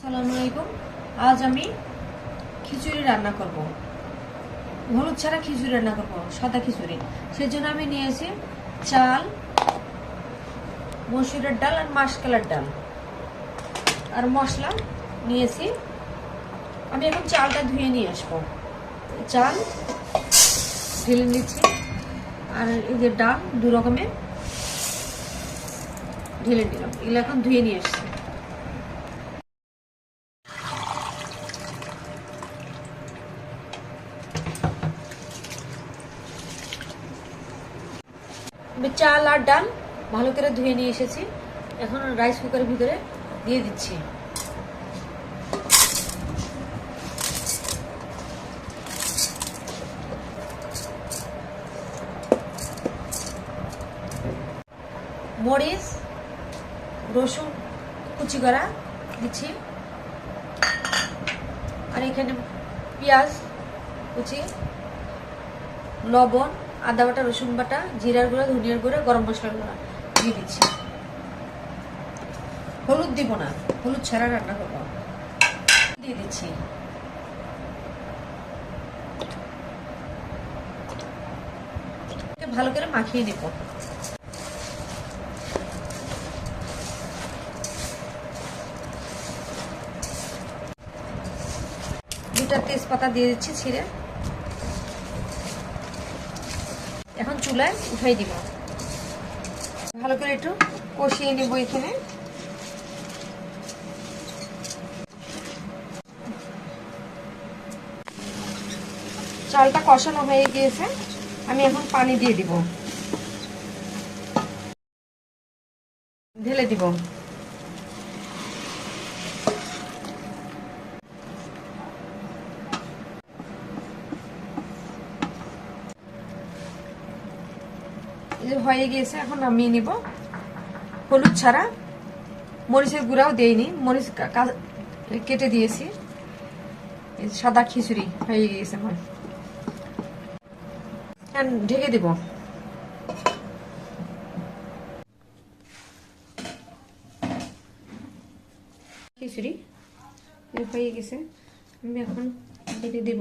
আসসালামু আলাইকুম। আজ আমি খিচুড়ি রান্না করব, হলুদ ছাড়া খিচুড়ি রান্না করব, সাদা খিচুড়ি। সেজন্য আমি নিয়েছি চাল, মসুরের ডাল আর মাসকলাইর ডাল আর মশলা নিয়েছি। আমি এখন চালটা ধুয়ে নিয়ে আসবো। চাল ঢেলে নিচ্ছি আর এই যে ডাল দু রকমের ঢেলে নিলাম। এগুলো এখন ধুয়ে নিয়ে আসছি। আমি চাল আর ডাল ভালো করে ধুয়ে নিয়ে এসেছি। এখন রাইস কুকারের ভিতরে দিয়ে দিচ্ছি। মরিচ, রসুন কুচি করা দিচ্ছি, আর এখানে পেঁয়াজ কুচি, লবণ, আদা বাটা, রসুন বাটা, জিরার গুঁড়া, ধনিয়ার গুঁড়া, গরম মশলার গুঁড়া দিয়ে দিচ্ছি। হলুদ দিব না, হলুদ ছাড়া রান্না করবো। দিয়ে দিচ্ছি। ভালো করে মাখিয়ে নেব। দুটা তেজপাতা দিয়ে দিচ্ছি ছিঁড়ে। এখন চুলায় উঠাই দিব। ভালো করে একটু কষিয়ে নেব। এখানে চালটা কষানো হয়ে গিয়েছে, আমি এখন পানি দিয়ে দিব, ঢেলে দিব। হয়ে গিয়েছে, এখন নামিয়ে নিব। হলুদ ছাড়া, মরিচের গুঁড়াও দেইনি, মরিচ কেটে দিয়েছি। সাদা খিচুড়ি হয়ে গিয়েছে আমার। ঢেকে দিব। খিচুড়ি হয়ে গেছে, আমি এখন ঢেকে দিব।